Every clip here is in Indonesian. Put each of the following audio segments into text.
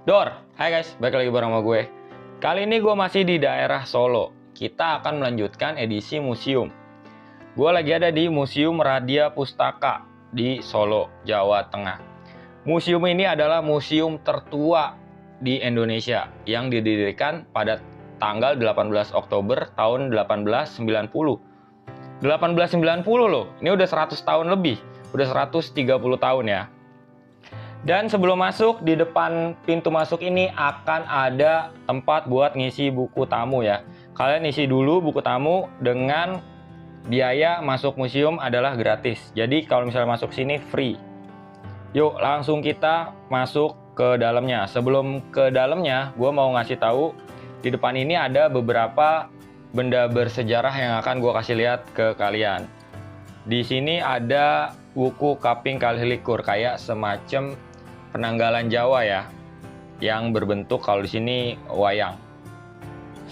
Dor, hai guys, balik lagi bareng sama gue. Kali ini gue masih di daerah Solo. Kita akan melanjutkan edisi museum. Gue lagi ada di Museum Radia Pustaka di Solo, Jawa Tengah. Museum ini adalah museum tertua di Indonesia yang didirikan pada tanggal 18 Oktober tahun 1890. 1890 loh, ini udah 100 tahun lebih, udah 130 tahun ya. Dan sebelum masuk, di depan pintu masuk ini akan ada tempat buat ngisi buku tamu ya. Kalian isi dulu buku tamu dengan biaya masuk museum adalah gratis. Jadi kalau misalnya masuk sini free. Yuk langsung kita masuk ke dalamnya. Sebelum ke dalamnya, gue mau ngasih tahu di depan ini ada beberapa benda bersejarah yang akan gue kasih lihat ke kalian. Di sini ada buku Kaping Kalih Likur, kayak semacam penanggalan Jawa ya, yang berbentuk kalau di sini wayang.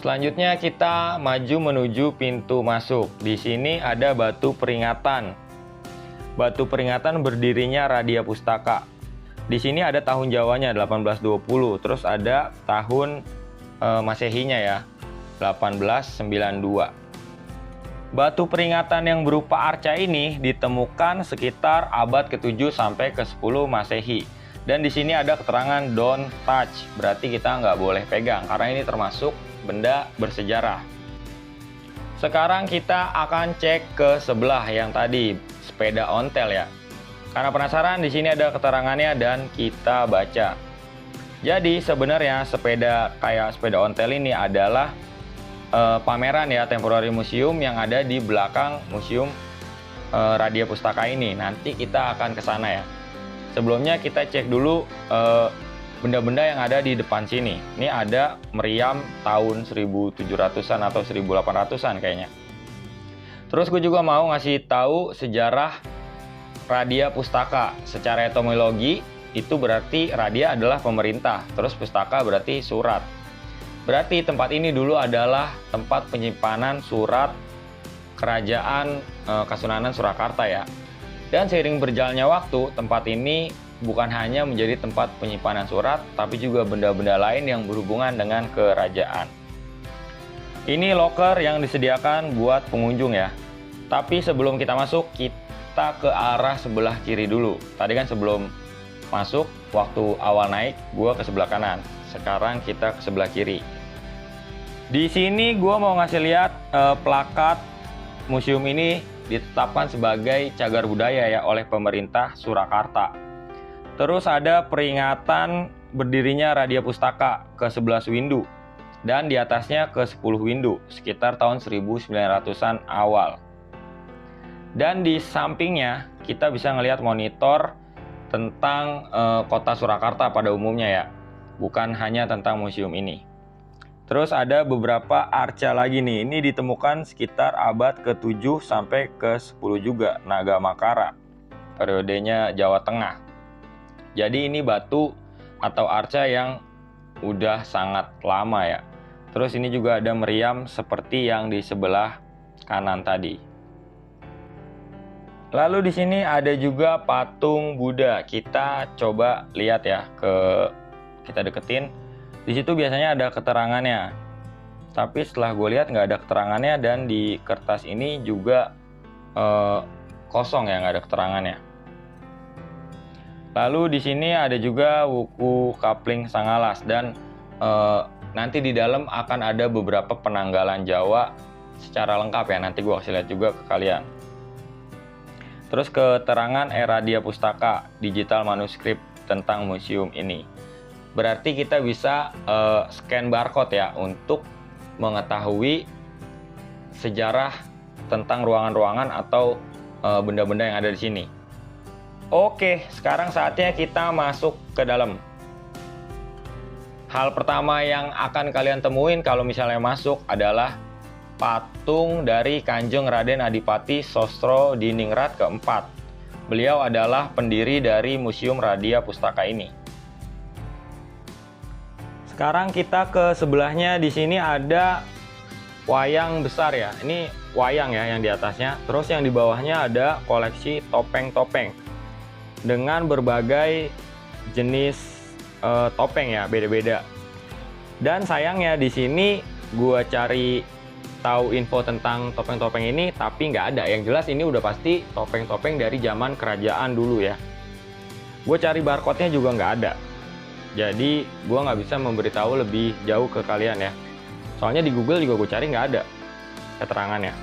Selanjutnya kita maju menuju pintu masuk. Di sini ada batu peringatan. Batu peringatan berdirinya Radia Pustaka. Di sini ada tahun Jawanya 1820, terus ada tahun Masehinya ya, 1892. Batu peringatan yang berupa arca ini ditemukan sekitar abad ke-7 sampai ke-10 Masehi. Dan di sini ada keterangan don't touch, berarti kita nggak boleh pegang karena ini termasuk benda bersejarah. Sekarang kita akan cek ke sebelah yang tadi, sepeda ontel ya. Karena penasaran, di sini ada keterangannya dan kita baca. Jadi sebenarnya sepeda kayak sepeda ontel ini adalah pameran ya, temporary museum yang ada di belakang museum Radia Pustaka ini. Nanti kita akan ke sana ya. Sebelumnya kita cek dulu benda-benda yang ada di depan sini. Ini ada meriam tahun 1700-an atau 1800-an kayaknya. Terus gue juga mau ngasih tahu sejarah Radia Pustaka. Secara etimologi itu berarti Radia adalah pemerintah, terus Pustaka berarti surat. Berarti tempat ini dulu adalah tempat penyimpanan surat kerajaan Kasunanan Surakarta ya. Dan seiring berjalannya waktu, tempat ini bukan hanya menjadi tempat penyimpanan surat, tapi juga benda-benda lain yang berhubungan dengan kerajaan. Ini loker yang disediakan buat pengunjung ya. Tapi sebelum kita masuk, kita ke arah sebelah kiri dulu. Tadi kan sebelum masuk, waktu awal naik, gue ke sebelah kanan. Sekarang kita ke sebelah kiri. Di sini gue mau ngasih lihat plakat museum ini ditetapkan sebagai cagar budaya ya oleh pemerintah Surakarta. Terus ada peringatan berdirinya Radia Pustaka ke 11 Windu dan di atasnya ke 10 Windu sekitar tahun 1900-an awal. Dan di sampingnya kita bisa ngelihat monitor tentang kota Surakarta pada umumnya ya, bukan hanya tentang museum ini. Terus ada beberapa arca lagi nih, ini ditemukan sekitar abad ke-7 sampai ke-10 juga, Naga Makara, periodenya Jawa Tengah. Jadi ini batu atau arca yang udah sangat lama ya. Terus ini juga ada meriam seperti yang di sebelah kanan tadi. Lalu di sini ada juga patung Buddha. Kita coba lihat ya, kita deketin. Di situ biasanya ada keterangannya, tapi setelah gue lihat nggak ada keterangannya, dan di kertas ini juga kosong ya, nggak ada keterangannya. Lalu di sini ada juga buku Kapling Sangalas, dan nanti di dalam akan ada beberapa penanggalan Jawa secara lengkap ya, nanti gue kasih lihat juga ke kalian. Terus keterangan Radia Pustaka, digital manuskrip tentang museum ini. Berarti kita bisa scan barcode ya untuk mengetahui sejarah tentang ruangan-ruangan atau benda-benda yang ada di sini. Oke, sekarang saatnya kita masuk ke dalam. Hal pertama yang akan kalian temuin kalau misalnya masuk adalah patung dari Kanjeng Raden Adipati Sosro Diningrat keempat. Beliau adalah pendiri dari Museum Radia Pustaka ini. Sekarang kita ke sebelahnya, di sini ada wayang besar ya. Ini wayang ya yang di atasnya. Terus yang di bawahnya ada koleksi topeng-topeng dengan berbagai jenis topeng ya, beda-beda. Dan sayangnya di sini gua cari tahu info tentang topeng-topeng ini, tapi nggak ada. Yang jelas ini udah pasti topeng-topeng dari zaman kerajaan dulu ya. Gue cari barcode-nya juga nggak ada. Jadi gue nggak bisa memberitahu lebih jauh ke kalian ya. Soalnya di Google juga gue cari nggak ada keterangannya.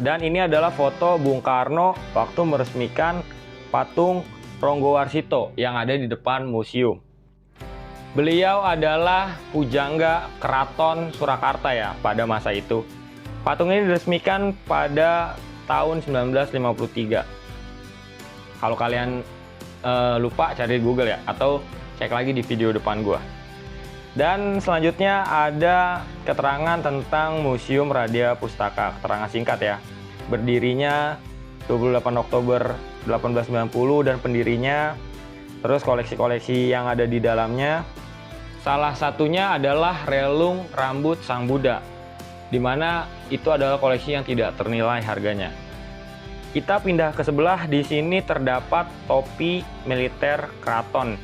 Dan ini adalah foto Bung Karno waktu meresmikan patung Ronggowarsito yang ada di depan museum. Beliau adalah pujangga Keraton Surakarta ya pada masa itu. Patung ini diresmikan pada tahun 1953. Kalau kalian lupa, cari di Google ya, atau cek lagi di video depan gua. Dan selanjutnya ada keterangan tentang Museum Radia Pustaka, keterangan singkat ya. Berdirinya 28 Oktober 1890 dan pendirinya, terus koleksi-koleksi yang ada di dalamnya. Salah satunya adalah relung rambut Sang Buddha, di mana itu adalah koleksi yang tidak ternilai harganya. Kita pindah ke sebelah, di sini terdapat topi militer keraton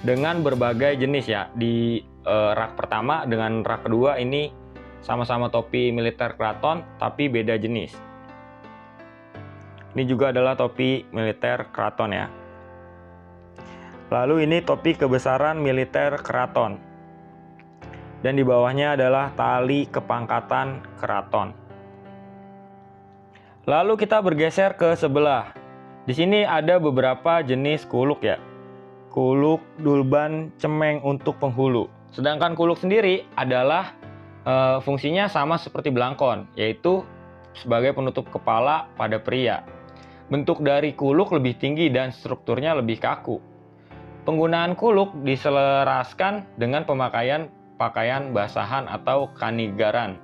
dengan berbagai jenis ya. Di rak pertama dengan rak kedua ini sama-sama topi militer keraton tapi beda jenis. Ini juga adalah topi militer keraton ya. Lalu ini topi kebesaran militer keraton. Dan di bawahnya adalah tali kepangkatan keraton. Lalu kita bergeser ke sebelah. Di sini ada beberapa jenis kuluk ya. Kuluk, dulban, cemeng untuk penghulu. Sedangkan kuluk sendiri adalah fungsinya sama seperti belangkon, yaitu sebagai penutup kepala pada pria. Bentuk dari kuluk lebih tinggi dan strukturnya lebih kaku. Penggunaan kuluk diselaraskan dengan pemakaian pakaian basahan atau kanigaran,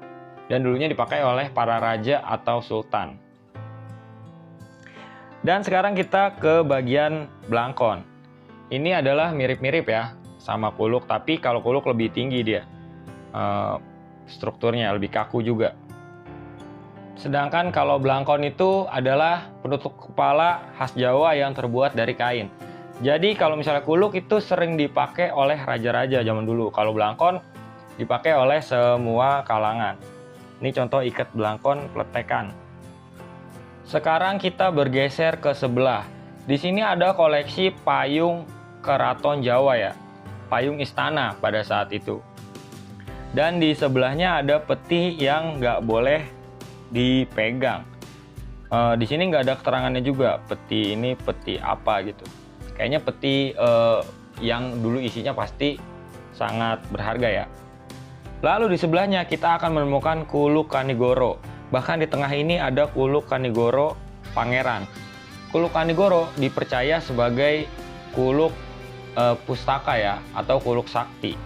dan dulunya dipakai oleh para raja atau sultan. Dan sekarang kita ke bagian belangkon. Ini adalah mirip-mirip ya sama kuluk, tapi kalau kuluk lebih tinggi dia, strukturnya lebih kaku juga. Sedangkan kalau belangkon itu adalah penutup kepala khas Jawa yang terbuat dari kain. Jadi kalau misalnya kuluk itu sering dipakai oleh raja-raja zaman dulu. Kalau belangkon dipakai oleh semua kalangan. Ini contoh ikat belangkon pletekan. Sekarang kita bergeser ke sebelah. Di sini ada koleksi payung keraton Jawa ya. Payung istana pada saat itu. Dan di sebelahnya ada peti yang nggak boleh dipegang. Di sini nggak ada keterangannya juga. Peti ini peti apa gitu. Kayaknya peti yang dulu isinya pasti sangat berharga ya. Lalu di sebelahnya kita akan menemukan kuluk Kanigoro. Bahkan di tengah ini ada kuluk Kanigoro Pangeran. Kuluk Kanigoro dipercaya sebagai kuluk pustaka ya, atau kuluk sakti.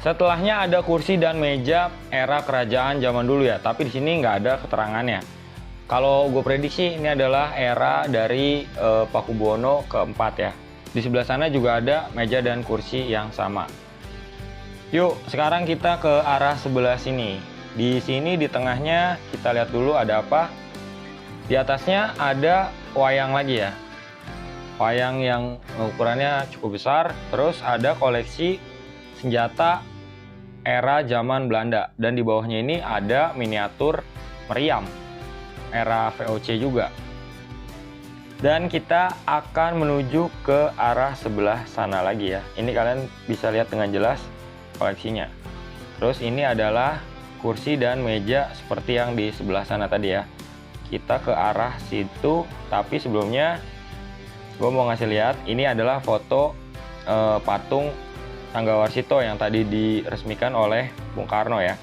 Setelahnya ada kursi dan meja era kerajaan zaman dulu ya, tapi di sini nggak ada keterangannya. Kalau gue prediksi ini adalah era dari Pakubuwono keempat ya. Di sebelah sana juga ada meja dan kursi yang sama. Yuk, sekarang kita ke arah sebelah sini. Di sini di tengahnya kita lihat dulu ada apa. Di atasnya ada wayang lagi ya. Wayang yang ukurannya cukup besar. Terus ada koleksi senjata era zaman Belanda. Dan di bawahnya ini ada miniatur meriam era VOC juga. Dan kita akan menuju ke arah sebelah sana lagi ya. Ini kalian bisa lihat dengan jelas koleksinya. Terus ini adalah kursi dan meja seperti yang di sebelah sana tadi ya. Kita ke arah situ, tapi sebelumnya gue mau ngasih lihat, ini adalah foto patung Ronggowarsito yang tadi diresmikan oleh Bung Karno ya.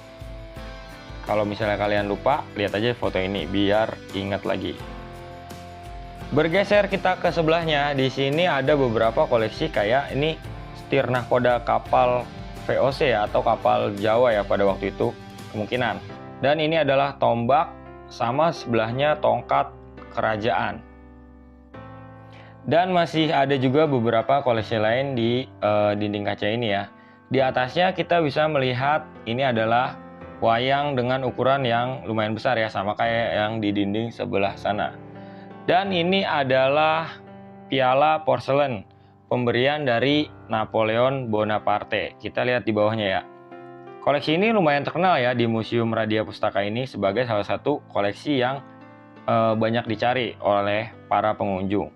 Kalau misalnya kalian lupa, lihat aja foto ini biar ingat lagi. Bergeser kita ke sebelahnya, di sini ada beberapa koleksi kayak ini setir nahkoda kapal VOC ya, atau kapal Jawa ya pada waktu itu kemungkinan. Dan ini adalah tombak sama sebelahnya tongkat kerajaan. Dan masih ada juga beberapa koleksi lain di dinding kaca ini ya. Di atasnya kita bisa melihat ini adalah wayang dengan ukuran yang lumayan besar ya, sama kayak yang di dinding sebelah sana. Dan ini adalah piala porselen pemberian dari Napoleon Bonaparte. Kita lihat di bawahnya ya. Koleksi ini lumayan terkenal ya di Museum Radia Pustaka ini sebagai salah satu koleksi yang banyak dicari oleh para pengunjung.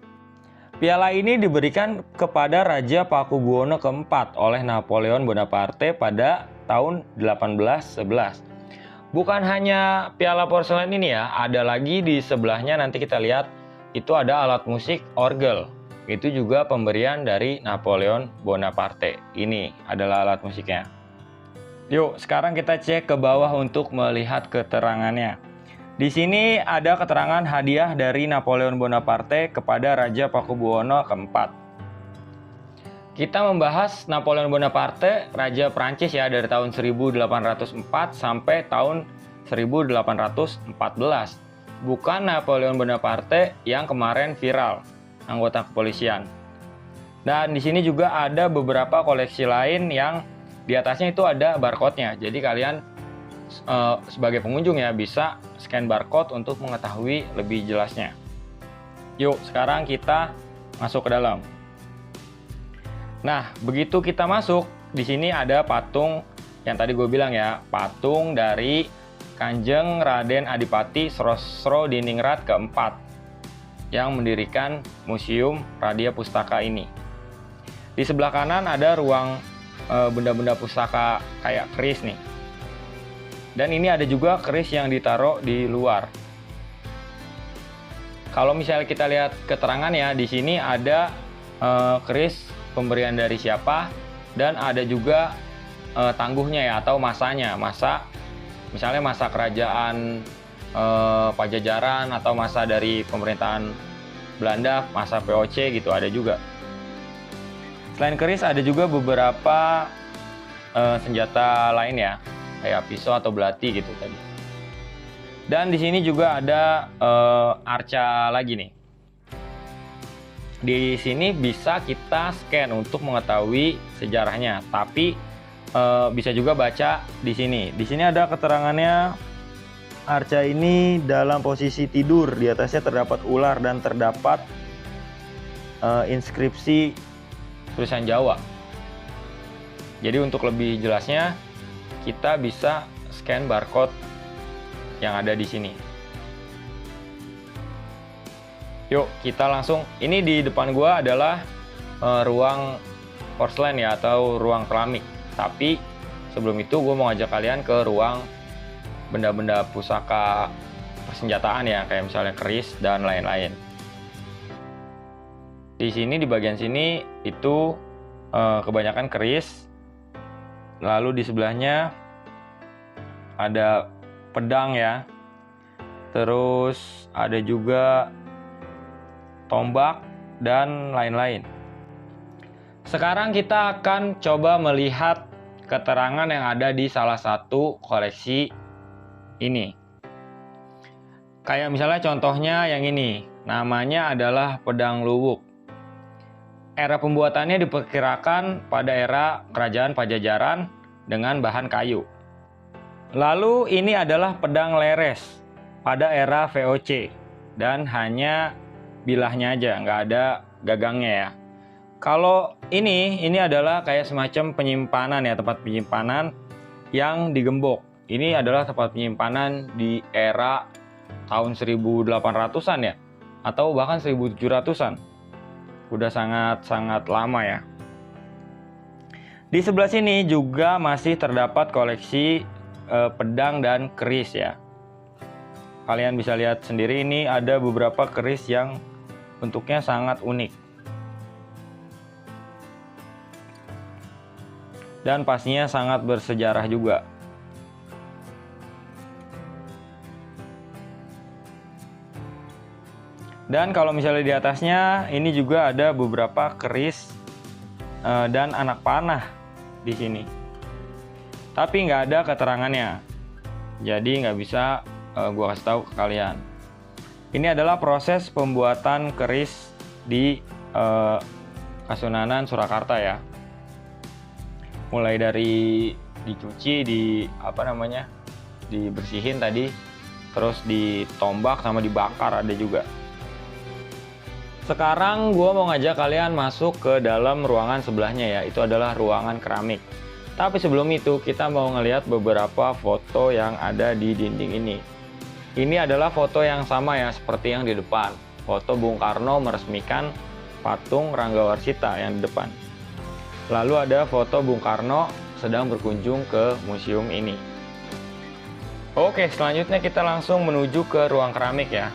Piala ini diberikan kepada Raja Pakubuwono keempat oleh Napoleon Bonaparte pada tahun 1811. Bukan hanya piala porselen ini ya, ada lagi di sebelahnya nanti kita lihat itu ada alat musik orgel. Itu juga pemberian dari Napoleon Bonaparte. Ini adalah alat musiknya. Yuk, sekarang kita cek ke bawah untuk melihat keterangannya. Di sini ada keterangan hadiah dari Napoleon Bonaparte kepada Raja Pakubuwono keempat. Kita membahas Napoleon Bonaparte, Raja Prancis ya dari tahun 1804 sampai tahun 1814. Bukan Napoleon Bonaparte yang kemarin viral, anggota kepolisian. Dan di sini juga ada beberapa koleksi lain yang di atasnya itu ada barcode-nya. Jadi kalian sebagai pengunjung ya bisa scan barcode untuk mengetahui lebih jelasnya. Yuk, sekarang kita masuk ke dalam. Nah, begitu kita masuk, di sini ada patung yang tadi gue bilang ya, patung dari Kanjeng Raden Adipati Srosrodiningrat keempat yang mendirikan Museum Radia Pustaka ini. Di sebelah kanan ada ruang benda-benda pustaka kayak keris nih. Dan ini ada juga keris yang ditaruh di luar. Kalau misalnya kita lihat keterangan ya, di sini ada keris pemberian dari siapa, dan ada juga tangguhnya ya atau masanya, misalnya masa kerajaan Pajajaran atau masa dari pemerintahan Belanda, masa VOC gitu ada juga. Selain keris ada juga beberapa senjata lain ya, kayak pisau atau belati gitu tadi. Dan di sini juga ada arca lagi nih. Di sini bisa kita scan untuk mengetahui sejarahnya, tapi bisa juga baca di sini. Di sini ada keterangannya, arca ini dalam posisi tidur, di atasnya terdapat ular dan terdapat inskripsi tulisan Jawa. Jadi untuk lebih jelasnya kita bisa scan barcode yang ada di sini. Yuk, kita langsung. Ini di depan gua adalah ruang porselen ya atau ruang keramik. Tapi sebelum itu gua mau ngajak kalian ke ruang benda-benda pusaka persenjataan ya, kayak misalnya keris dan lain-lain. Di sini di bagian sini itu kebanyakan keris. Lalu di sebelahnya ada pedang ya. Terus ada juga tombak dan lain-lain. Sekarang kita akan coba melihat keterangan yang ada di salah satu koleksi ini. Kayak misalnya contohnya yang ini, namanya adalah pedang luwuk. Era pembuatannya diperkirakan pada era kerajaan Pajajaran dengan bahan kayu. Lalu ini adalah pedang leres pada era VOC dan hanya bilahnya aja, nggak ada gagangnya ya. Kalau ini adalah kayak semacam penyimpanan ya, tempat penyimpanan yang digembok. Ini adalah tempat penyimpanan di era tahun 1800-an ya, atau bahkan 1700-an. Udah sangat lama ya. Di sebelah sini juga masih terdapat koleksi pedang dan keris ya. Kalian bisa lihat sendiri, ini ada beberapa keris yang bentuknya sangat unik. Dan pastinya sangat bersejarah juga. Dan kalau misalnya di atasnya, ini juga ada beberapa keris dan anak panah di sini. Tapi nggak ada keterangannya, jadi nggak bisa gua kasih tahu ke kalian. Ini adalah proses pembuatan keris di Kasunanan Surakarta ya. Mulai dari dicuci, dibersihin tadi, terus ditombak sama dibakar ada juga. Sekarang gue mau ngajak kalian masuk ke dalam ruangan sebelahnya ya, itu adalah ruangan keramik. Tapi sebelum itu kita mau ngelihat beberapa foto yang ada di dinding ini. Ini adalah foto yang sama ya seperti yang di depan. Foto Bung Karno meresmikan patung Ranggawarsita yang di depan. Lalu ada foto Bung Karno sedang berkunjung ke museum ini. Oke, selanjutnya kita langsung menuju ke ruang keramik ya.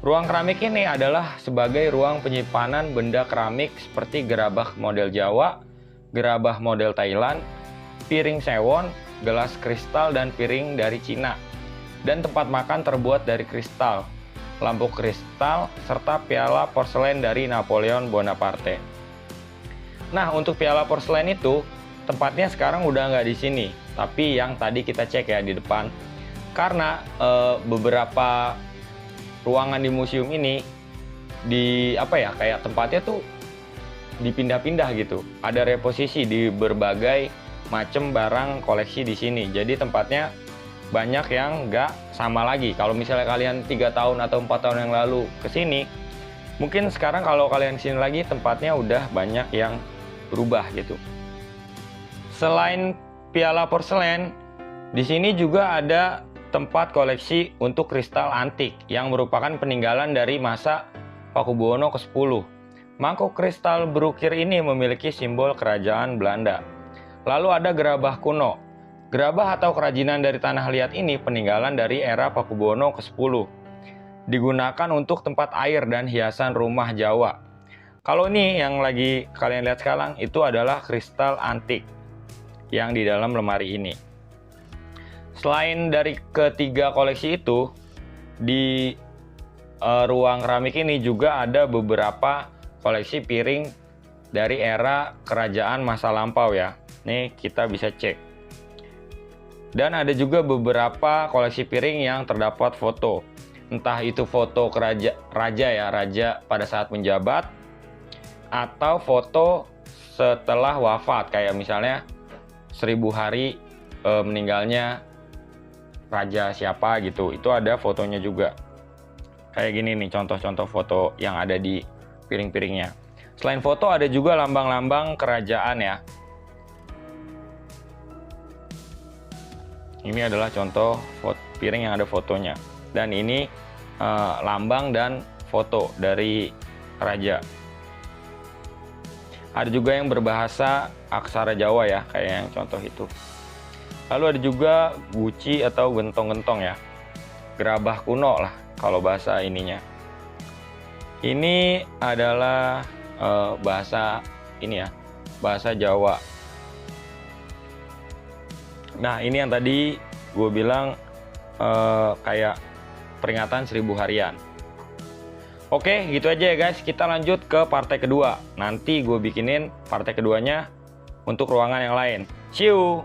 Ruang keramik ini adalah sebagai ruang penyimpanan benda keramik seperti gerabah model Jawa, gerabah model Thailand, piring sewon, gelas kristal dan piring dari Cina, dan tempat makan terbuat dari kristal, lampu kristal, serta piala porselen dari Napoleon Bonaparte. Nah, untuk piala porselen itu tempatnya sekarang udah nggak di sini, tapi yang tadi kita cek ya di depan. Karena beberapa ruangan di museum ini kayak tempatnya tuh dipindah-pindah gitu. Ada reposisi di berbagai macam barang koleksi di sini. Jadi tempatnya banyak yang nggak sama lagi. Kalau misalnya kalian 3 tahun atau 4 tahun yang lalu ke sini, mungkin sekarang kalau kalian kesini lagi tempatnya udah banyak yang berubah gitu. Selain piala porselen, di sini juga ada tempat koleksi untuk kristal antik yang merupakan peninggalan dari masa Pakubuwono ke-10. Mangkuk kristal berukir ini memiliki simbol kerajaan Belanda. Lalu ada gerabah kuno. Gerabah atau kerajinan dari tanah liat ini peninggalan dari era Pakubuwono ke-10. Digunakan untuk tempat air dan hiasan rumah Jawa. Kalau ini yang lagi kalian lihat sekarang itu adalah kristal antik yang di dalam lemari ini. Selain dari ketiga koleksi itu, di ruang keramik ini juga ada beberapa koleksi piring dari era kerajaan masa lampau ya. Nih kita bisa cek. Dan ada juga beberapa koleksi piring yang terdapat foto. Entah itu foto raja pada saat menjabat, atau foto setelah wafat, kayak misalnya 1000 hari meninggalnya raja siapa gitu. Itu ada fotonya juga. Kayak gini nih contoh-contoh foto yang ada di piring-piringnya. Selain foto ada juga lambang-lambang kerajaan ya. Ini adalah contoh piring yang ada fotonya. Dan ini lambang dan foto dari raja. Ada juga yang berbahasa aksara Jawa ya, kayak yang contoh itu. Lalu ada juga guci atau gentong-gentong ya. Gerabah kuno lah kalau bahasa ininya. Ini adalah bahasa Jawa. Nah, ini yang tadi gue bilang kayak peringatan 1000 harian. Oke, gitu aja ya guys. Kita lanjut ke partai kedua. Nanti gue bikinin partai keduanya untuk ruangan yang lain. See you!